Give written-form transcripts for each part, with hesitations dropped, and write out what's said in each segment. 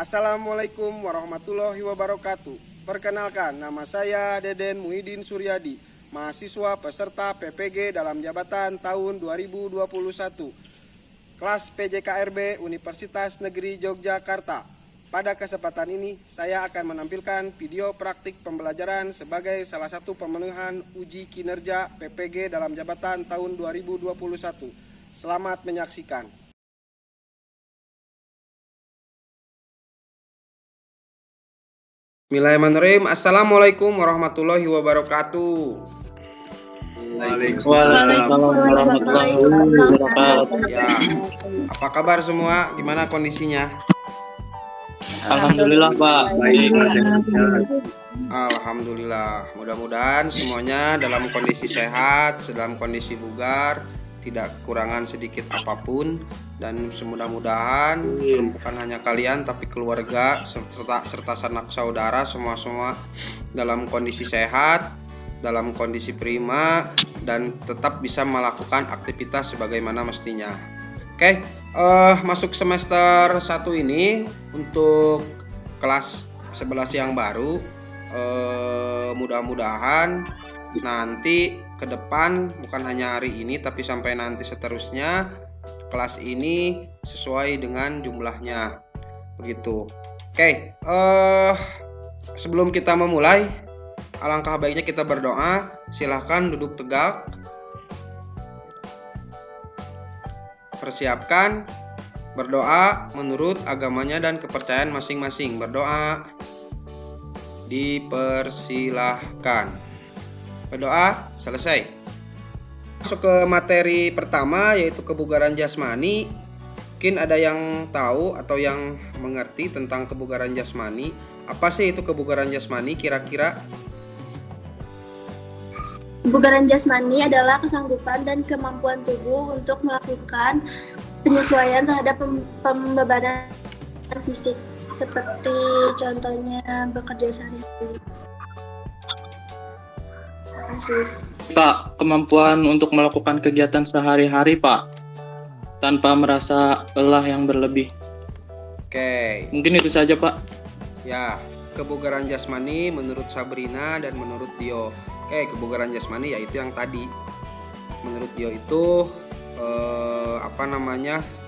Assalamualaikum warahmatullahi wabarakatuh. Perkenalkan, nama saya Deden Muhyiddin Suryadi, mahasiswa peserta PPG dalam jabatan tahun 2021, kelas PJKRB Universitas Negeri Yogyakarta. Pada kesempatan ini, saya akan menampilkan video praktik pembelajaran sebagai salah satu pemenuhan uji kinerja PPG dalam jabatan tahun 2021. Selamat menyaksikan. Bismillahirrahmanirrahim. Assalamualaikum warahmatullahi wabarakatuh. Waalaikumsalam warahmatullahi wabarakatuh. Ya, apa kabar semua? Gimana kondisinya? Alhamdulillah Pak. Baik. Alhamdulillah. Mudah-mudahan semuanya dalam kondisi sehat, dalam kondisi bugar, tidak kekurangan sedikit apapun, dan semudah-mudahan bukan hanya kalian tapi keluarga serta sanak saudara semua dalam kondisi sehat, dalam kondisi prima, dan tetap bisa melakukan aktivitas sebagaimana mestinya. Oke, masuk semester 1 ini untuk kelas 11 yang baru, mudah-mudahan nanti ke depan bukan hanya hari ini tapi sampai nanti seterusnya kelas ini sesuai dengan jumlahnya, begitu. Oke, sebelum kita memulai, alangkah baiknya kita berdoa. Silahkan duduk tegak, persiapkan berdoa menurut agamanya dan kepercayaan masing-masing. Berdoa dipersilahkan. Berdoa selesai. Masuk ke materi pertama, yaitu kebugaran jasmani. Mungkin ada yang tahu atau yang mengerti tentang kebugaran jasmani. Apa sih itu kebugaran jasmani kira-kira? Kebugaran jasmani adalah kesanggupan dan kemampuan tubuh untuk melakukan penyesuaian terhadap pembebanan fisik, seperti contohnya bekerja sehari-hari. Terima kasih. Pak, kemampuan untuk melakukan kegiatan sehari-hari Pak, tanpa merasa lelah yang berlebih. Oke. Mungkin itu saja Pak. Ya, kebugaran jasmani menurut Sabrina dan menurut Dio. Oke, kebugaran jasmani yaitu yang tadi. Menurut Dio itu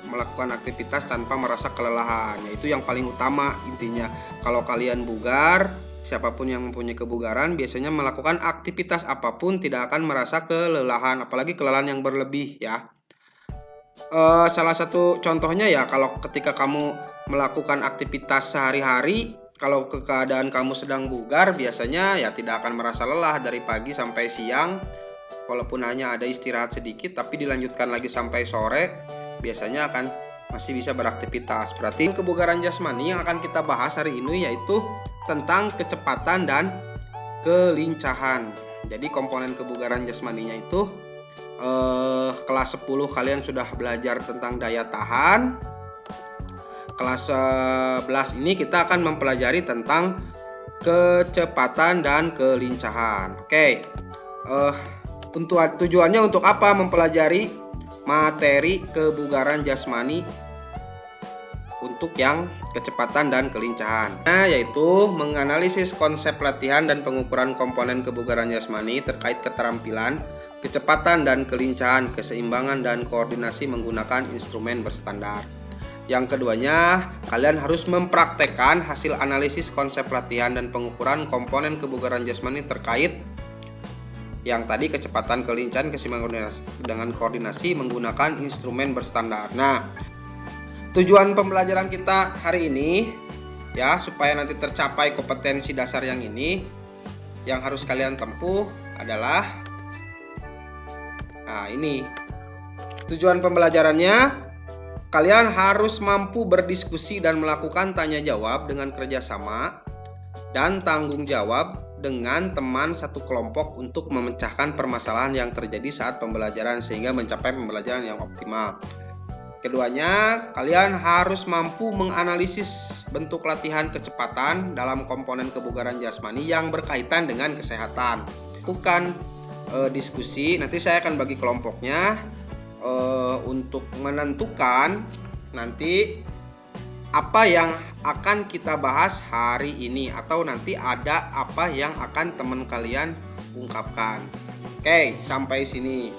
melakukan aktivitas tanpa merasa kelelahan. Itu yang paling utama intinya. Kalau kalian bugar, siapapun yang mempunyai kebugaran biasanya melakukan aktivitas apapun tidak akan merasa kelelahan, apalagi kelelahan yang berlebih ya. Salah satu contohnya ya, kalau ketika kamu melakukan aktivitas sehari-hari, kalau keadaan kamu sedang bugar, biasanya ya tidak akan merasa lelah dari pagi sampai siang. Walaupun hanya ada istirahat sedikit, tapi dilanjutkan lagi sampai sore, biasanya akan masih bisa beraktivitas. Berarti kebugaran jasmani yang akan kita bahas hari ini yaitu tentang kecepatan dan kelincahan. Jadi komponen kebugaran jasmaninya itu kelas 10 kalian sudah belajar tentang daya tahan. Kelas 11 ini kita akan mempelajari tentang kecepatan dan kelincahan. Oke. Tujuannya untuk apa mempelajari materi kebugaran jasmani untuk yang kecepatan dan kelincahan, yaitu menganalisis konsep latihan dan pengukuran komponen kebugaran jasmani terkait keterampilan, kecepatan dan kelincahan, keseimbangan dan koordinasi menggunakan instrumen berstandar. Yang keduanya, kalian harus mempraktekkan hasil analisis konsep latihan dan pengukuran komponen kebugaran jasmani terkait yang tadi kecepatan, kelincahan, keseimbangan dengan koordinasi menggunakan instrumen berstandar. Nah, tujuan pembelajaran kita hari ini ya, supaya nanti tercapai kompetensi dasar yang ini, yang harus kalian tempuh adalah ini. Tujuan pembelajarannya, kalian harus mampu berdiskusi dan melakukan tanya jawab dengan kerjasama dan tanggung jawab dengan teman satu kelompok untuk memecahkan permasalahan yang terjadi saat pembelajaran sehingga mencapai pembelajaran yang optimal. Keduanya, kalian harus mampu menganalisis bentuk latihan kecepatan dalam komponen kebugaran jasmani yang berkaitan dengan kesehatan. Bukan diskusi, nanti saya akan bagi kelompoknya untuk menentukan nanti apa yang akan kita bahas hari ini, atau nanti ada apa yang akan teman kalian ungkapkan. Oke, sampai sini.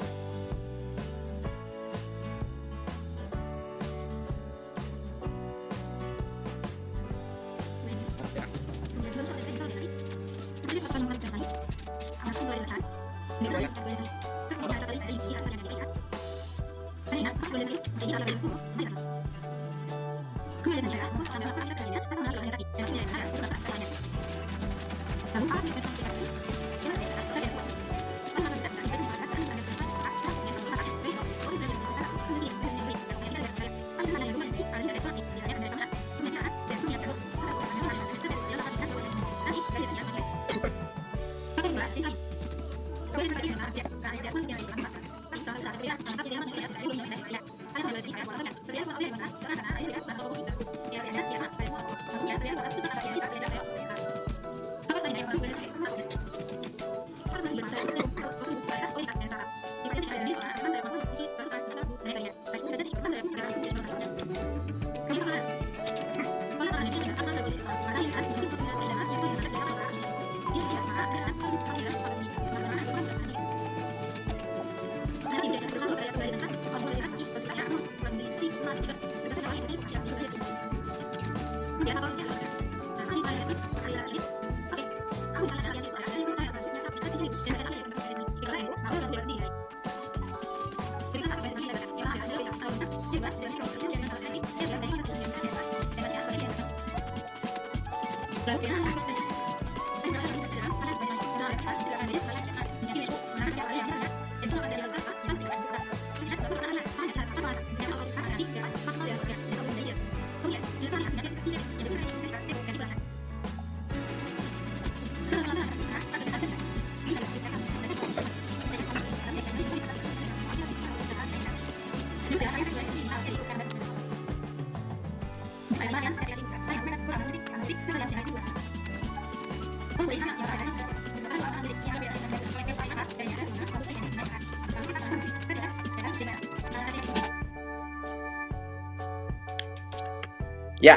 Ya,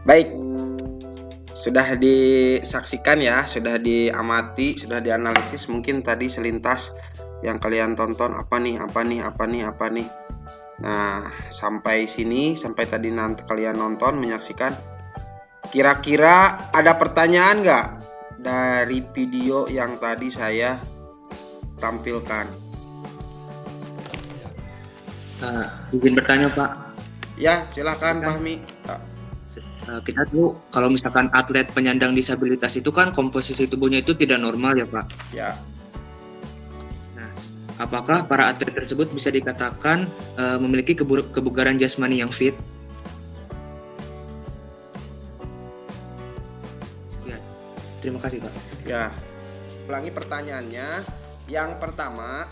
baik. Sudah disaksikan ya, sudah diamati, sudah dianalisis. Mungkin tadi selintas yang kalian tonton apa nih. Nah, sampai sini, sampai tadi nanti kalian nonton, menyaksikan. Kira-kira ada pertanyaan nggak dari video yang tadi saya tampilkan? Izin bertanya, Pak. Ya, silakan Fahmi. Kita tahu kalau misalkan atlet penyandang disabilitas itu kan komposisi tubuhnya itu tidak normal ya, Pak. Ya. Nah, apakah para atlet tersebut bisa dikatakan memiliki kebugaran jasmani yang fit? Sekian. Terima kasih, Pak. Ya. Ulangi pertanyaannya. Yang pertama,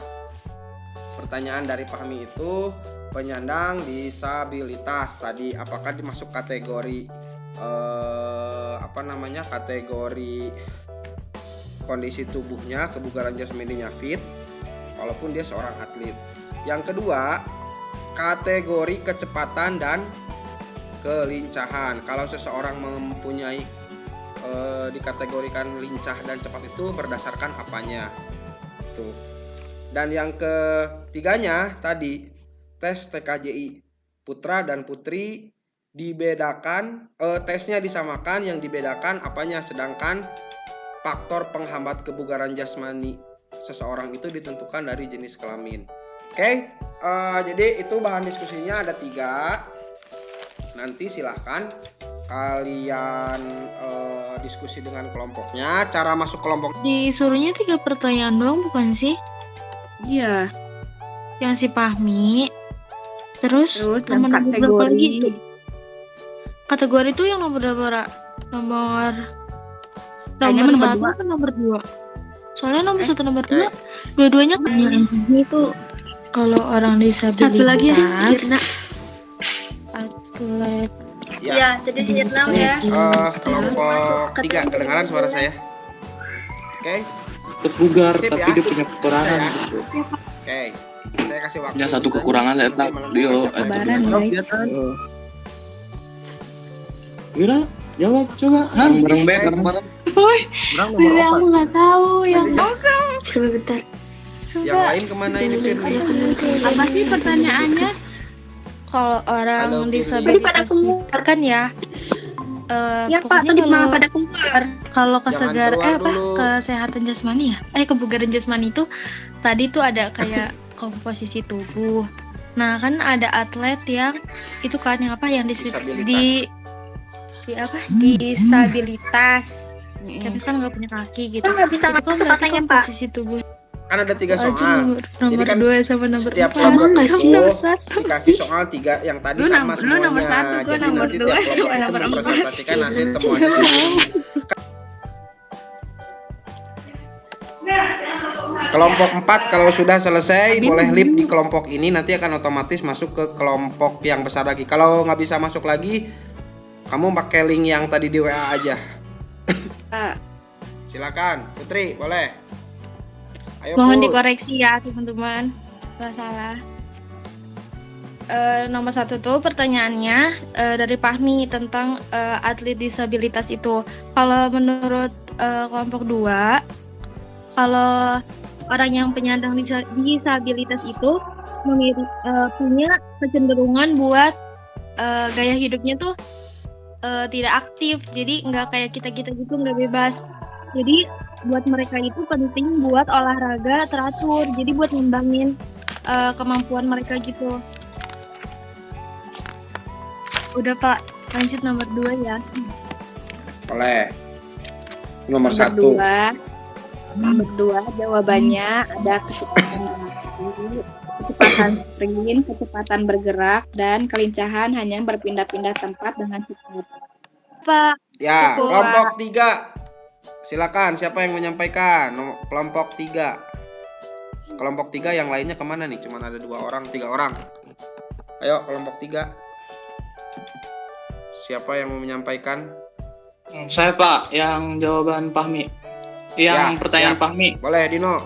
pertanyaan dari Fahmi itu penyandang disabilitas tadi apakah dimasuk kategori kategori kondisi tubuhnya kebugaran jasmaninya fit walaupun dia seorang atlet. Yang kedua, kategori kecepatan dan kelincahan. Kalau seseorang mempunyai dikategorikan lincah dan cepat itu berdasarkan apanya? Tuh. Dan yang ketiganya tadi tes TKJI putra dan putri dibedakan, tesnya disamakan, yang dibedakan apanya, sedangkan faktor penghambat kebugaran jasmani seseorang itu ditentukan dari jenis kelamin. Oke, jadi itu bahan diskusinya ada 3. Nanti silahkan kalian diskusi dengan kelompoknya. Cara masuk kelompok Disuruhnya 3 pertanyaan doang bukan sih? Iya. Yang si Fahmi. Terus dan nomor berapa lagi itu? kategori. Kategori itu yang nomor berapa, Ra? Nomor Kayaknya nomor nomor 1 dua. atau nomor 2? Soalnya nomor 1 nomor Oke. 2 dua-duanya kan itu kalau orang disabilitas. Satu lagi ya, Irna. Atlet ya. Ya, jadi si Irna ya. Kelompok 3 kedengaran suara saya? Oke. Tetap bugar Sip, tapi ya. dia punya kekurangan Bisa, ya. gitu. Oke. Saya kasih waktu. Punya satu kekurangan, Nanti Eta. malam Dia besok. Lebaran, guys. Wira, jawab coba. Hah? Bareng Bet, bareng. Berang nomor Tapi aku 4. nggak tahu yang Coba bentar. Yang lain kemana ini Firly? Apa sih pertanyaannya? Kalau orang Halo, Firly. disabilitas itu kan ya, Ya Pak, pokoknya tadi kalau malah pada keluar. kalau Jangan keluar dulu. kesehatan jasmani ya, kebugaran jasmani itu tadi tuh ada kayak komposisi tubuh. Nah kan ada atlet yang itu kan yang apa yang Disabilitas. disabilitas. Kayak misalkan nggak punya kaki gitu. Kita nggak bisa Itu kan ngasih berarti katanya, Pak. komposisi tubuh. Kan ada 3 Terus soal. nomor Jadi kan 2 sama nomor Setiap 4. kelompok nggak itu sih? Nomor 1. dikasih soal 3 yang tadi Lu sama lu nomor semuanya. 1, gua Jadi nomor nanti 2 tiap sama kelompok itu nomor 4. mempresentasikan hasil temuannya sendiri. Kelompok 4 kalau sudah selesai boleh lip di kelompok ini, nanti akan otomatis masuk ke kelompok yang besar lagi. Kalau nggak bisa masuk lagi, kamu pakai link yang tadi di WA aja. Silakan Putri, boleh. Ayo Mohon Put. dikoreksi ya teman-teman, nggak salah. Nomor 1 tuh pertanyaannya dari Fahmi tentang atlet disabilitas itu. Kalau menurut kelompok 2, kalau orang yang penyandang disabilitas itu punya kecenderungan buat gaya hidupnya tuh tidak aktif, jadi nggak kayak kita gitu, nggak bebas. Jadi buat mereka itu penting buat olahraga teratur, jadi buat ngembangin kemampuan mereka gitu. Udah Pak, lanjut nomor 2 ya. Boleh. Nomor 1. Nomor 2 jawabannya ada kecepatan reaksi, kecepatan sprint, kecepatan bergerak, dan kelincahan hanya berpindah-pindah tempat dengan cepat. Pak, Ya, Cukup, kelompok 3. Silakan, siapa yang menyampaikan? Kelompok 3. Kelompok 3 yang lainnya kemana nih? Cuman ada 3 orang. Ayo, kelompok 3. Siapa yang mau menyampaikan? Saya Pak, yang jawaban Fahmi. Yang Ya, pertanyaan siap. Fahmi. Boleh, Dino.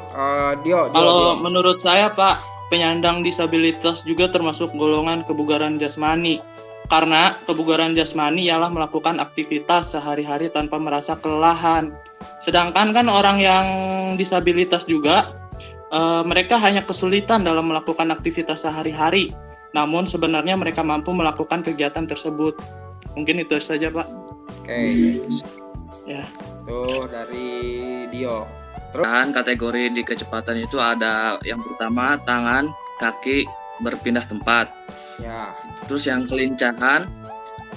Dio. Kalau menurut saya Pak, penyandang disabilitas juga termasuk golongan kebugaran jasmani. Karena kebugaran jasmani ialah melakukan aktivitas sehari-hari tanpa merasa kelelahan. Sedangkan kan orang yang disabilitas juga, mereka hanya kesulitan dalam melakukan aktivitas sehari-hari. Namun sebenarnya mereka mampu melakukan kegiatan tersebut. Mungkin itu saja Pak. Oke. Ya. Tuh dari Dio. Dan kategori di kecepatan itu ada yang pertama tangan, kaki berpindah tempat. Ya. Terus yang kelincahan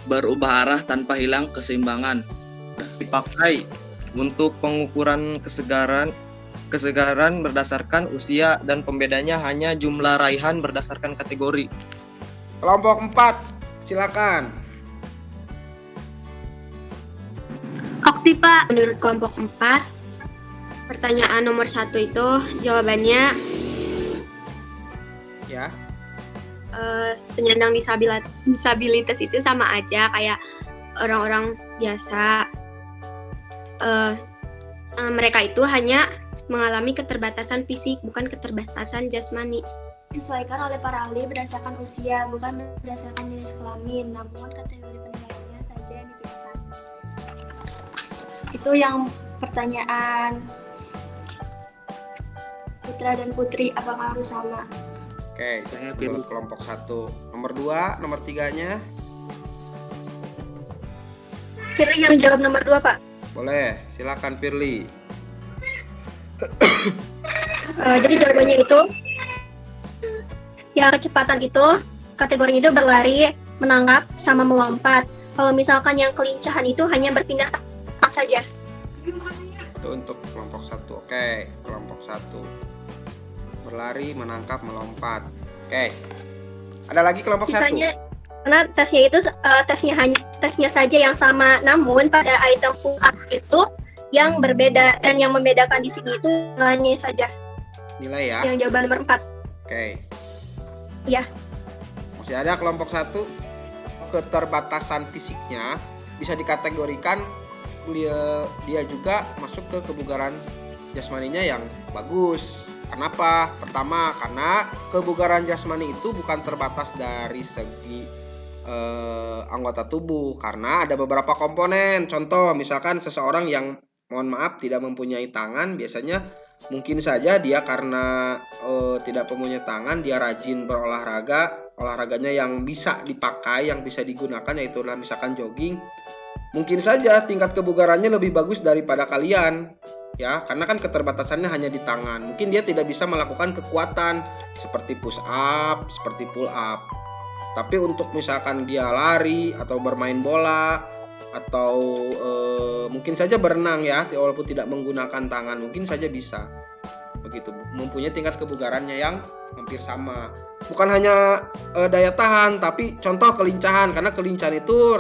berubah arah tanpa hilang keseimbangan. Dipakai untuk pengukuran kesegaran berdasarkan usia dan pembedanya hanya jumlah raihan berdasarkan kategori. Kelompok 4. Silakan. Oke Pak, menurut kelompok 4, pertanyaan nomor 1 itu jawabannya Ya. penyandang disabilitas itu sama aja kayak orang-orang biasa. Mereka itu hanya mengalami keterbatasan fisik, bukan keterbatasan jasmani. Disesuaikan oleh para ahli berdasarkan usia, bukan berdasarkan jenis kelamin, namun kategori penilaiannya saja yang dipilihkan. Itu yang pertanyaan Putra dan Putri, apakah harus sama? Oke, Saya untuk pilih. kelompok 1. Nomor 2, nomor 3-nya. Firly yang jawab nomor 2 Pak. Boleh, silakan Firly. Jadi jawabannya itu, ya kecepatan itu kategorinya itu berlari, menangkap, sama melompat. Kalau misalkan yang kelincahan itu hanya berpindah saja. Itu untuk kelompok 1. Oke, kelompok 1. Berlari, menangkap, melompat. Oke. Ada lagi kelompok 1? Sisanya, karena tesnya itu tesnya saja yang sama, namun pada item pull up itu yang berbeda, dan yang membedakan di sini itu nilainya saja. Nilai ya. Yang jawaban nomor 4. Oke. Ya. Masih ada kelompok 1. Keterbatasan fisiknya bisa dikategorikan dia juga masuk ke kebugaran jasmaninya yang bagus. Kenapa? Pertama, karena kebugaran jasmani itu bukan terbatas dari segi anggota tubuh karena ada beberapa komponen. Contoh misalkan seseorang yang mohon maaf tidak mempunyai tangan, biasanya mungkin saja dia karena tidak mempunyai tangan, dia rajin berolahraga, olahraganya yang bisa dipakai, yang bisa digunakan yaitu misalkan jogging. Mungkin saja tingkat kebugarannya lebih bagus daripada kalian. Ya, karena kan keterbatasannya hanya di tangan. Mungkin dia tidak bisa melakukan kekuatan seperti push up, seperti pull up. Tapi untuk misalkan dia lari atau bermain bola atau mungkin saja berenang ya, walaupun tidak menggunakan tangan, mungkin saja bisa. Begitu, mempunyai tingkat kebugarannya yang hampir sama. Bukan hanya daya tahan, tapi contoh kelincahan, karena kelincahan itu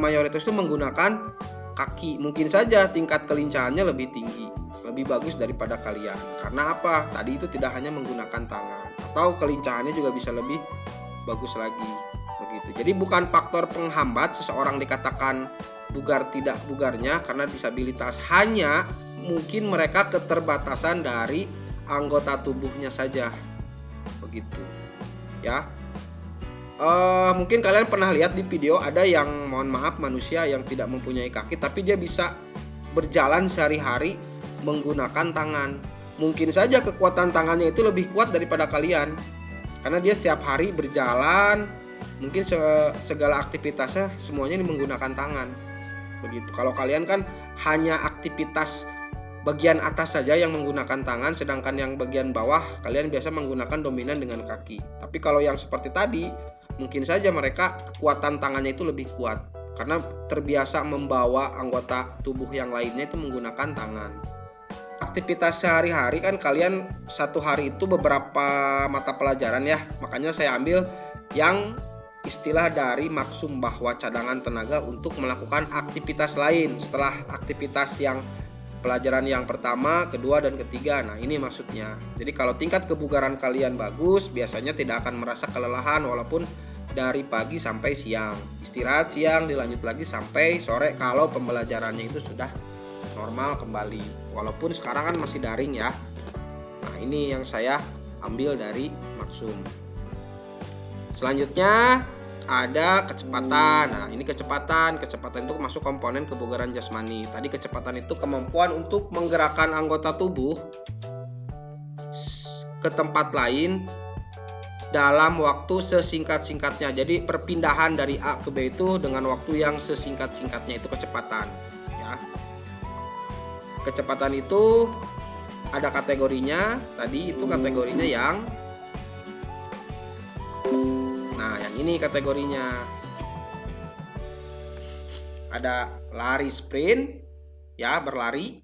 mayoritas itu menggunakan kaki. Mungkin saja tingkat kelincahannya lebih tinggi, lebih bagus daripada kalian. Karena apa? Tadi itu tidak hanya menggunakan tangan, atau kelincahannya juga bisa lebih bagus lagi. Begitu. Jadi bukan faktor penghambat seseorang dikatakan bugar tidak bugarnya karena disabilitas, hanya mungkin mereka keterbatasan dari anggota tubuhnya saja. Begitu. Ya. Mungkin kalian pernah lihat di video ada yang mohon maaf manusia yang tidak mempunyai kaki tapi dia bisa berjalan sehari-hari menggunakan tangan. Mungkin saja kekuatan tangannya itu lebih kuat daripada kalian karena dia setiap hari berjalan, mungkin segala aktivitasnya semuanya menggunakan tangan. Begitu. Kalau kalian kan hanya aktivitas bagian atas saja yang menggunakan tangan, sedangkan yang bagian bawah kalian biasa menggunakan dominan dengan kaki. Tapi kalau yang seperti tadi, mungkin saja mereka kekuatan tangannya itu lebih kuat karena terbiasa membawa anggota tubuh yang lainnya itu menggunakan tangan. Aktivitas sehari-hari kan kalian satu hari itu beberapa mata pelajaran ya, makanya saya ambil yang istilah dari maksum bahwa cadangan tenaga untuk melakukan aktivitas lain setelah aktivitas yang pelajaran yang pertama, kedua, dan ketiga. Nah ini maksudnya. Jadi kalau tingkat kebugaran kalian bagus, biasanya tidak akan merasa kelelahan walaupun dari pagi sampai siang. Istirahat siang, dilanjut lagi sampai sore kalau pembelajarannya itu sudah normal kembali. Walaupun sekarang kan masih daring ya. Nah ini yang saya ambil dari maksum. Selanjutnya ada kecepatan. Nah ini kecepatan itu masuk komponen kebugaran jasmani. Tadi kecepatan itu kemampuan untuk menggerakkan anggota tubuh ke tempat lain dalam waktu sesingkat-singkatnya. Jadi perpindahan dari A ke B itu dengan waktu yang sesingkat-singkatnya, itu kecepatan ya. Kecepatan itu ada kategorinya. Tadi itu kategorinya yang ini kategorinya. Ada lari sprint ya, berlari,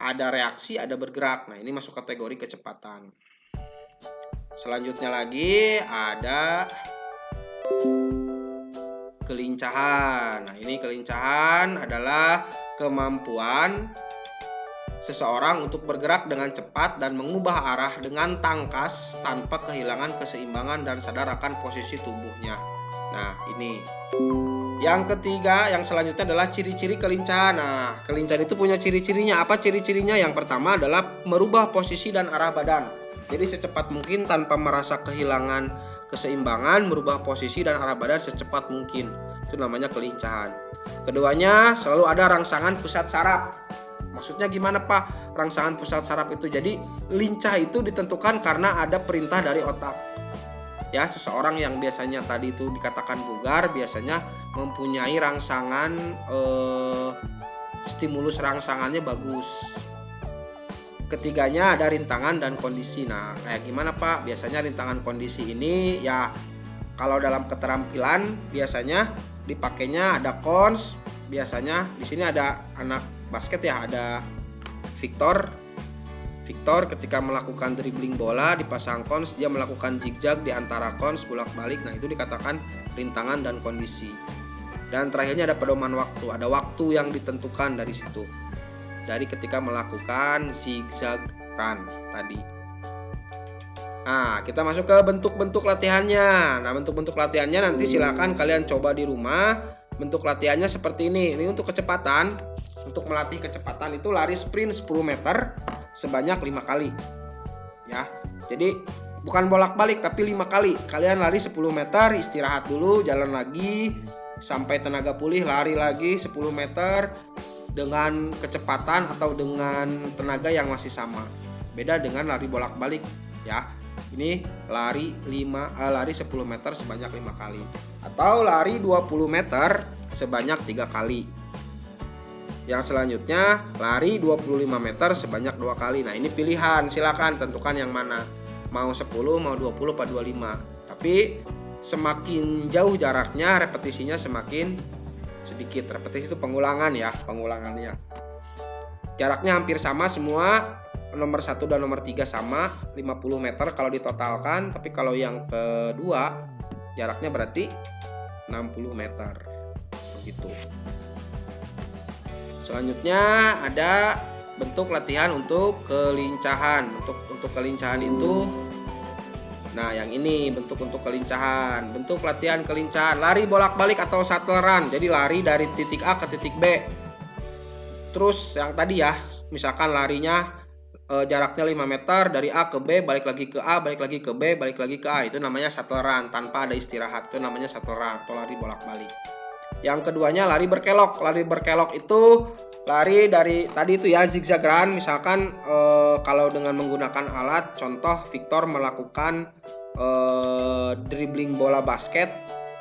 ada reaksi, ada bergerak. Nah, ini masuk kategori kecepatan. Selanjutnya lagi ada kelincahan. Nah, ini kelincahan adalah kemampuan seseorang untuk bergerak dengan cepat dan mengubah arah dengan tangkas tanpa kehilangan keseimbangan dan sadar akan posisi tubuhnya. Nah, ini. Yang ketiga, yang selanjutnya adalah ciri-ciri kelincahan. Nah, kelincahan itu punya ciri-cirinya. Apa ciri-cirinya? Yang pertama adalah merubah posisi dan arah badan. Jadi secepat mungkin tanpa merasa kehilangan keseimbangan, merubah posisi dan arah badan secepat mungkin. Itu namanya kelincahan. Keduanya, selalu ada rangsangan pusat saraf. Maksudnya gimana Pak? Rangsangan pusat saraf itu, jadi lincah itu ditentukan karena ada perintah dari otak. Ya, seseorang yang biasanya tadi itu dikatakan bugar biasanya mempunyai rangsangan stimulus rangsangannya bagus. Ketiganya ada rintangan dan kondisi. Nah, kayak gimana Pak? Biasanya rintangan kondisi ini ya kalau dalam keterampilan biasanya dipakainya ada cons. Biasanya di sini ada anak basket ya, ada Victor ketika melakukan dribbling bola dipasang cons, dia melakukan zigzag di antara cons bolak-balik. Nah, itu dikatakan rintangan dan kondisi. Dan terakhirnya ada pedoman waktu, ada waktu yang ditentukan dari situ. Dari ketika melakukan zigzag run tadi. Nah, kita masuk ke bentuk-bentuk latihannya. Nah, bentuk-bentuk latihannya nanti silakan kalian coba di rumah. Bentuk latihannya seperti ini. Ini untuk kecepatan. Untuk melatih kecepatan itu lari sprint 10 meter sebanyak 5 kali. Ya. Jadi bukan bolak-balik tapi 5 kali. Kalian lari 10 meter, istirahat dulu, jalan lagi sampai tenaga pulih, lari lagi 10 meter dengan kecepatan atau dengan tenaga yang masih sama. Beda dengan lari bolak-balik ya. Ini lari 10 meter sebanyak 5 kali atau lari 20 meter sebanyak 3 kali. Yang selanjutnya lari 25 meter sebanyak 2 kali. Nah, ini pilihan, silakan tentukan yang mana. Mau 10, mau 20 atau 25. Tapi semakin jauh jaraknya, repetisinya semakin sedikit. Repetisi itu pengulangan ya, pengulangannya. Jaraknya hampir sama semua. Nomor 1 dan nomor 3 sama 50 meter kalau ditotalkan, tapi kalau yang kedua jaraknya berarti 60 meter begitu. Selanjutnya ada bentuk latihan untuk kelincahan. Untuk kelincahan itu, nah yang ini bentuk untuk kelincahan. Bentuk latihan kelincahan, lari bolak-balik atau shuttle run. Jadi lari dari titik A ke titik B. Terus yang tadi ya, misalkan larinya jaraknya 5 meter dari A ke B, balik lagi ke A, balik lagi ke B, balik lagi ke A, itu namanya shuttle run tanpa ada istirahat, itu namanya shuttle run atau lari bolak-balik. Yang keduanya lari berkelok. Lari berkelok itu lari dari tadi itu ya, zigzag run. Misalkan kalau dengan menggunakan alat, contoh Victor melakukan dribbling bola basket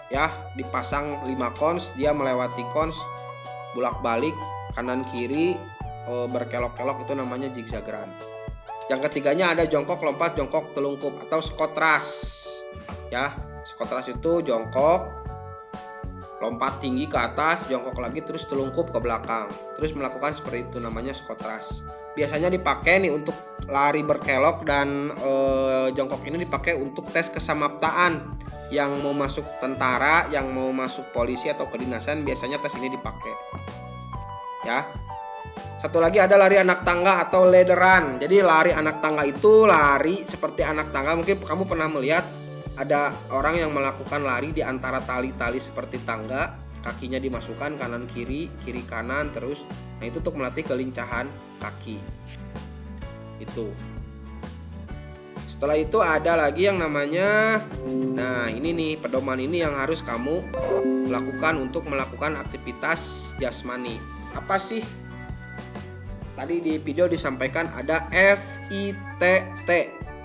ya, dipasang 5 cons, dia melewati cons bolak-balik kanan kiri berkelok-kelok, itu namanya zigzag run. Yang ketiganya ada jongkok lompat, jongkok telungkup atau squat thrust ya. Squat thrust itu jongkok lompat tinggi ke atas, jongkok lagi terus telungkup ke belakang, terus melakukan seperti itu, namanya squat thrust. Biasanya dipakai nih untuk lari berkelok dan jongkok ini dipakai untuk tes kesamaptaan. Yang mau masuk tentara, yang mau masuk polisi atau kedinasan, biasanya tes ini dipakai ya. Satu lagi ada lari anak tangga atau ladder run. Jadi lari anak tangga itu lari seperti anak tangga. Mungkin kamu pernah melihat ada orang yang melakukan lari di antara tali-tali seperti tangga, kakinya dimasukkan kanan kiri, kiri kanan terus. Nah, itu untuk melatih kelincahan kaki. Itu. Setelah itu ada lagi yang namanya, nah ini nih pedoman ini yang harus kamu lakukan untuk melakukan aktivitas jasmani. Apa sih? Tadi di video disampaikan ada FITT.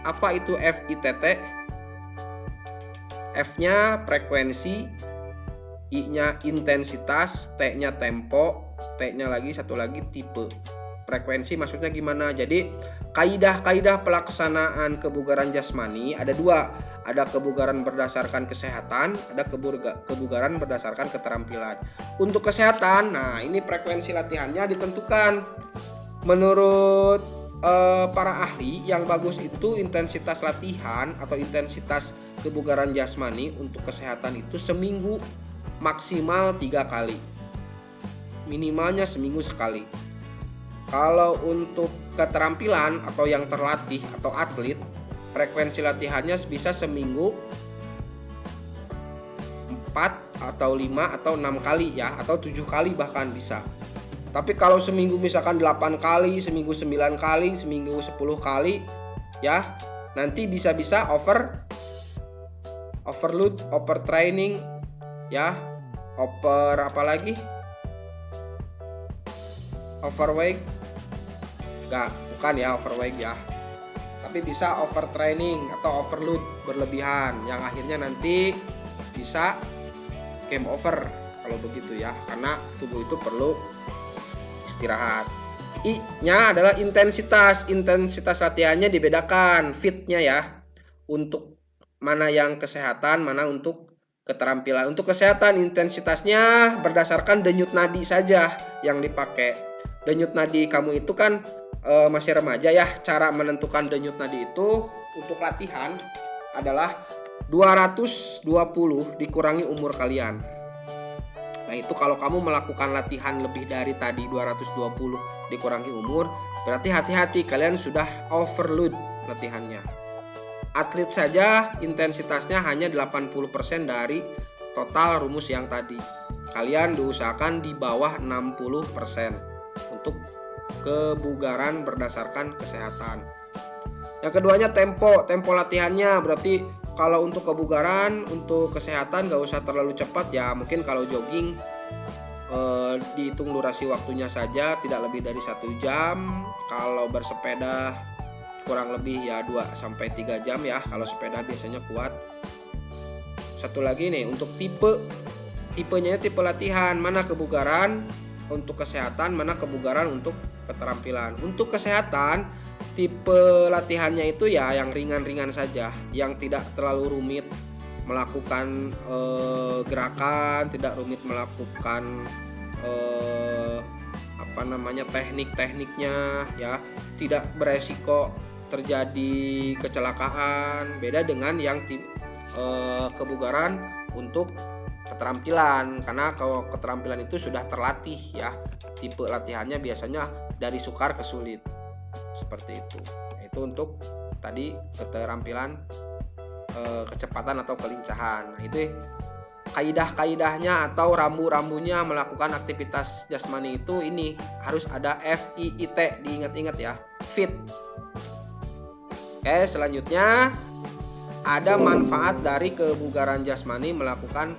Apa itu FITT? F-nya frekuensi, I-nya intensitas, T-nya tempo, T-nya lagi satu lagi tipe. Frekuensi maksudnya gimana? Jadi kaidah-kaidah pelaksanaan kebugaran jasmani ada 2. Ada kebugaran berdasarkan kesehatan, ada kebugaran berdasarkan keterampilan. Untuk kesehatan, nah ini frekuensi latihannya ditentukan. Menurut para ahli, yang bagus itu intensitas latihan atau intensitas kebugaran jasmani untuk kesehatan itu seminggu maksimal 3 kali. Minimalnya seminggu sekali. Kalau untuk keterampilan atau yang terlatih atau atlet, frekuensi latihannya bisa seminggu 4 atau 5 atau 6 kali ya, atau 7 kali bahkan bisa. Tapi kalau seminggu misalkan 8 kali, seminggu 9 kali, seminggu 10 kali ya, nanti bisa-bisa overload, overtraining ya, overweight. Bukan ya overweight ya. Tapi bisa overtraining atau overload berlebihan yang akhirnya nanti bisa game over kalau begitu ya, karena tubuh itu perlu istirahat. I-nya adalah intensitas. Intensitas latihannya dibedakan, fit-nya ya. Untuk mana yang kesehatan, mana untuk keterampilan. Untuk kesehatan intensitasnya berdasarkan denyut nadi saja yang dipakai. Denyut nadi kamu itu kan masih remaja ya. Cara menentukan denyut nadi itu untuk latihan adalah 220 dikurangi umur kalian. Nah itu kalau kamu melakukan latihan lebih dari tadi 220 dikurangi umur, berarti hati-hati kalian sudah overload latihannya. Atlet saja intensitasnya hanya 80% dari total rumus yang tadi. Kalian diusahakan di bawah 60% untuk kebugaran berdasarkan kesehatan. Yang keduanya tempo latihannya, berarti kalau untuk kebugaran, untuk kesehatan nggak usah terlalu cepat ya. Mungkin kalau jogging dihitung durasi waktunya saja, tidak lebih dari 1 jam. Kalau bersepeda kurang lebih ya 2-3 jam ya, kalau sepeda biasanya kuat. Satu lagi nih, untuk tipenya tipe latihan, mana kebugaran untuk kesehatan, mana kebugaran untuk keterampilan. Untuk kesehatan, tipe latihannya itu ya yang ringan-ringan saja, yang tidak terlalu rumit melakukan gerakan, tidak rumit melakukan teknik-tekniknya ya, tidak beresiko terjadi kecelakaan. Beda dengan yang kebugaran untuk keterampilan, karena kalau keterampilan itu sudah terlatih ya, tipe latihannya biasanya dari sukar ke sulit, seperti itu. Itu untuk tadi keterampilan kecepatan atau kelincahan. Nah, itu kaidah-kaidahnya atau rambu-rambunya melakukan aktivitas jasmani itu, ini harus ada FIIT, diingat-ingat ya, fit. Oke, selanjutnya ada manfaat dari kebugaran jasmani melakukan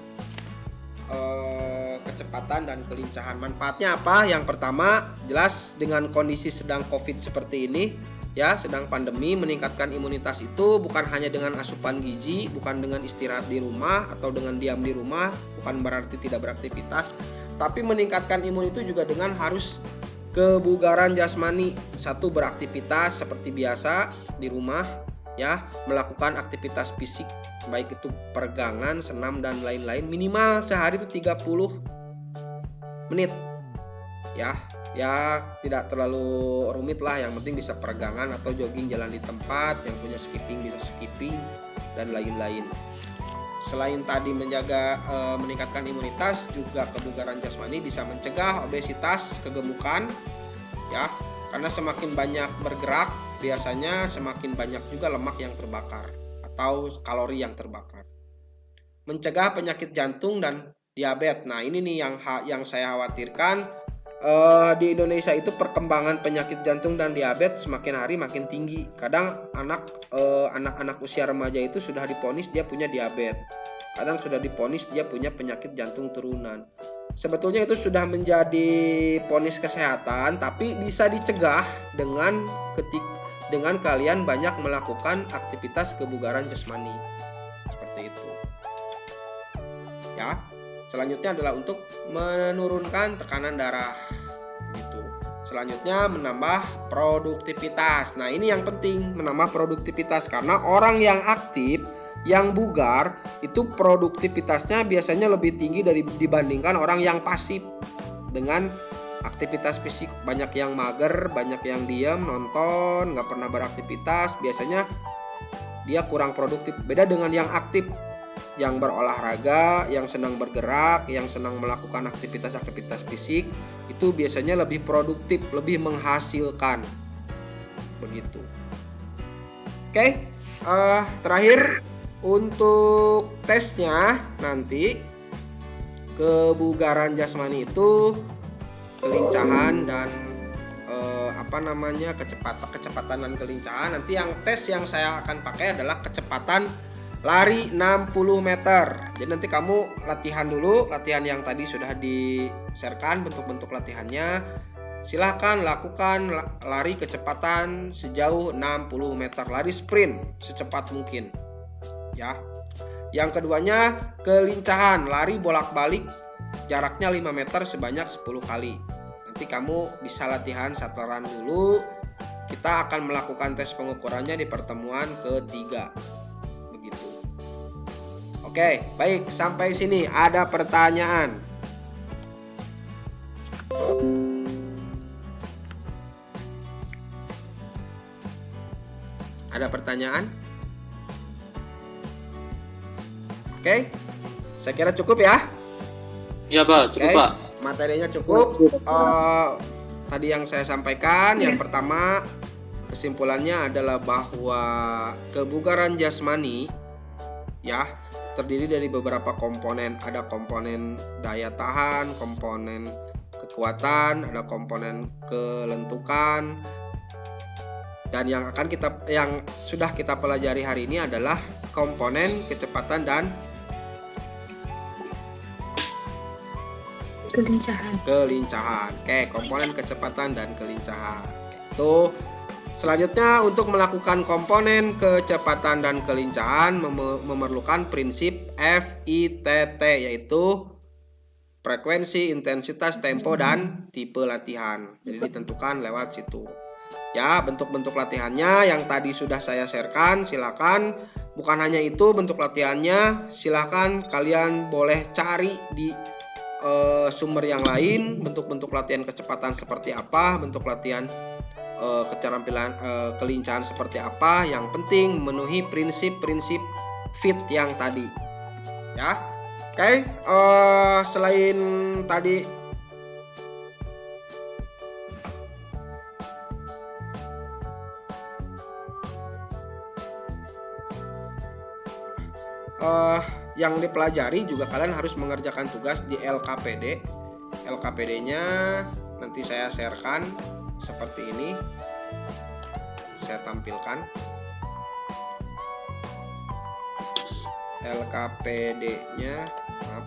kecepatan dan kelincahan. Manfaatnya apa? Yang pertama, jelas dengan kondisi sedang COVID seperti ini ya, sedang pandemi, meningkatkan imunitas itu bukan hanya dengan asupan gizi, bukan dengan istirahat di rumah atau dengan diam di rumah, bukan berarti tidak beraktivitas, tapi meningkatkan imun itu juga dengan harus kebugaran jasmani. Satu, beraktivitas seperti biasa di rumah ya, melakukan aktivitas fisik baik itu peregangan, senam dan lain-lain, minimal sehari itu 30 menit ya. Ya tidak terlalu rumit lah, yang penting bisa peregangan atau jogging jalan di tempat, yang punya skipping bisa skipping dan lain-lain. Selain tadi meningkatkan imunitas, juga kebugaran jasmani bisa mencegah obesitas, kegemukan ya, karena semakin banyak bergerak biasanya semakin banyak juga lemak yang terbakar atau kalori yang terbakar. Mencegah penyakit jantung dan diabetes. Nah, ini nih yang saya khawatirkan. Di Indonesia itu perkembangan penyakit jantung dan diabetes semakin hari makin tinggi. Kadang anak-anak usia remaja itu sudah diponis dia punya diabetes. Kadang sudah diponis dia punya penyakit jantung turunan. Sebetulnya itu sudah menjadi ponis kesehatan, tapi bisa dicegah dengan kalian banyak melakukan aktivitas kebugaran jasmani. Seperti itu. Ya. Selanjutnya adalah untuk menurunkan tekanan darah gitu. Selanjutnya menambah produktivitas. Nah, ini yang penting, menambah produktivitas, karena orang yang aktif, yang bugar itu produktivitasnya biasanya lebih tinggi dibandingkan orang yang pasif dengan aktivitas fisik. Banyak yang mager, banyak yang diam, nonton, nggak pernah beraktivitas, biasanya dia kurang produktif. Beda dengan yang aktif, yang berolahraga, yang senang bergerak, yang senang melakukan aktivitas-aktivitas fisik, itu biasanya lebih produktif, lebih menghasilkan. Begitu. Oke, terakhir untuk tesnya nanti, kebugaran jasmani itu kelincahan dan kecepatan dan kelincahan. Nanti yang tes yang saya akan pakai adalah kecepatan lari 60 meter. Jadi nanti kamu latihan dulu, latihan yang tadi sudah di-sharekan bentuk-bentuk latihannya. Silahkan lakukan lari kecepatan sejauh 60 meter, lari sprint secepat mungkin. Ya. Yang keduanya kelincahan, lari bolak-balik jaraknya 5 meter sebanyak 10 kali. Nanti kamu bisa latihan saturan dulu. Kita akan melakukan tes pengukurannya di pertemuan ketiga. Oke, baik, sampai sini ada pertanyaan. Ada pertanyaan? Oke, saya kira cukup ya. Iya Pak, cukup Pak. Materinya cukup. Tadi yang saya sampaikan, yang pertama kesimpulannya adalah bahwa kebugaran jasmani ya terdiri dari beberapa komponen. Ada komponen daya tahan, komponen kekuatan, ada komponen kelentukan, Dan yang sudah kita pelajari hari ini adalah komponen kecepatan dan kelincahan. Oke, komponen kecepatan dan kelincahan. Itu selanjutnya untuk melakukan komponen kecepatan dan kelincahan memerlukan prinsip FITT, yaitu frekuensi, intensitas, tempo, dan tipe latihan. Jadi ditentukan lewat situ. Ya, bentuk-bentuk latihannya yang tadi sudah saya sharekan, silakan. Bukan hanya itu bentuk latihannya, silakan kalian boleh cari di sumber yang lain, bentuk-bentuk latihan kecepatan seperti apa, bentuk latihan keterampilan kelincahan seperti apa. Yang penting memenuhi prinsip-prinsip FIT yang tadi. Ya. Oke, selain tadi yang dipelajari juga kalian harus mengerjakan tugas di LKPD. LKPD-nya nanti saya sharekan seperti ini. Saya tampilkan. LKPD-nya, maaf.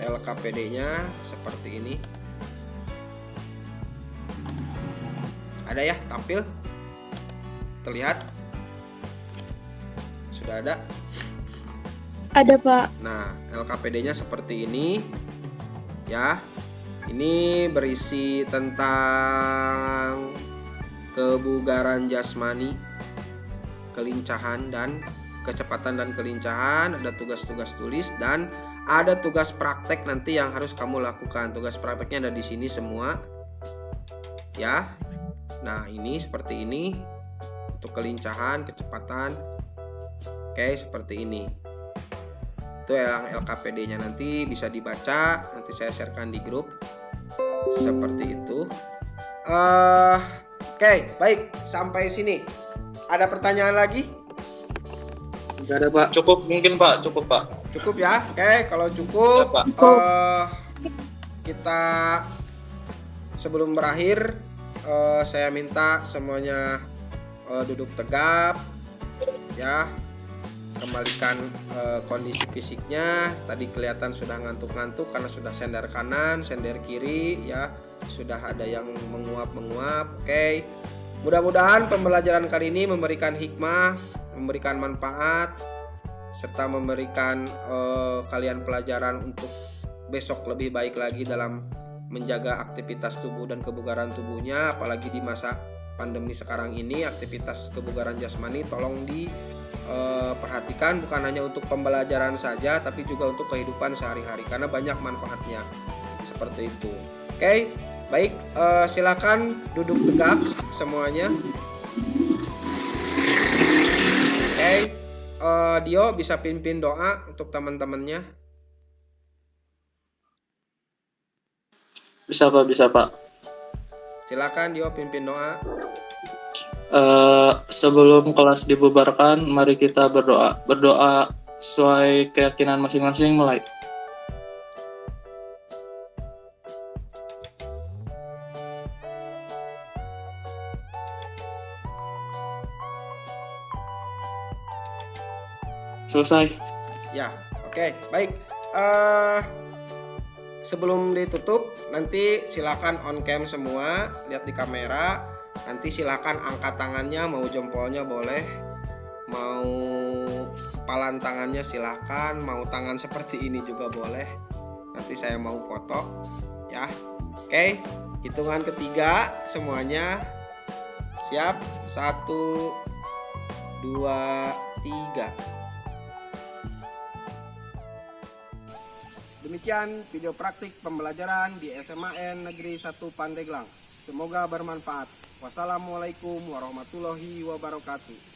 LKPD-nya seperti ini. Ada ya, tampil? Terlihat? Sudah ada? Ada, Pak. Nah, LKPD-nya seperti ini. Ya. Ini berisi tentang kebugaran jasmani, kelincahan dan kecepatan dan kelincahan, ada tugas-tugas tulis dan ada tugas praktek nanti yang harus kamu lakukan. Tugas prakteknya ada di sini semua. Ya. Nah, ini seperti ini. Untuk kelincahan, kecepatan. Oke, seperti ini. Itu yang LKPD-nya, nanti bisa dibaca, nanti saya sharekan di grup. Seperti itu. Oke, baik, sampai sini. Ada pertanyaan lagi? Enggak ada, Pak. Cukup mungkin Pak, cukup Pak. Cukup ya? Oke, kalau cukup, Ya, Pak. kita sebelum berakhir, saya minta semuanya duduk tegap, ya. Kembalikan kondisi fisiknya. Tadi kelihatan sudah ngantuk-ngantuk karena sudah sender kanan, sender kiri, ya. Sudah ada yang menguap-menguap. Oke. Mudah-mudahan pembelajaran kali ini memberikan hikmah, memberikan manfaat, serta memberikan kalian pelajaran untuk besok lebih baik lagi dalam menjaga aktivitas tubuh dan kebugaran tubuhnya, apalagi di masa pandemi sekarang ini. Aktivitas kebugaran jasmani tolong diperhatikan, bukan hanya untuk pembelajaran saja tapi juga untuk kehidupan sehari-hari karena banyak manfaatnya. Seperti itu. Oke, baik, silakan duduk tegak semuanya. Oke, Dio bisa pimpin doa untuk teman-temannya. Bisa Pak. Silakan Dio pimpin doa. Sebelum kelas dibubarkan, mari kita berdoa. Berdoa sesuai keyakinan masing-masing, mulai. Selesai. Ya, oke, baik. Sebelum ditutup, nanti silakan on cam semua, lihat di kamera. Nanti silakan angkat tangannya, mau jempolnya boleh, mau kepalan tangannya silakan, mau tangan seperti ini juga boleh. Nanti saya mau foto, ya. Oke, hitungan ketiga semuanya siap. 1, 2, 3. Demikian video praktik pembelajaran di SMAN Negeri 1 Pandeglang. Semoga bermanfaat. Wassalamualaikum warahmatullahi wabarakatuh.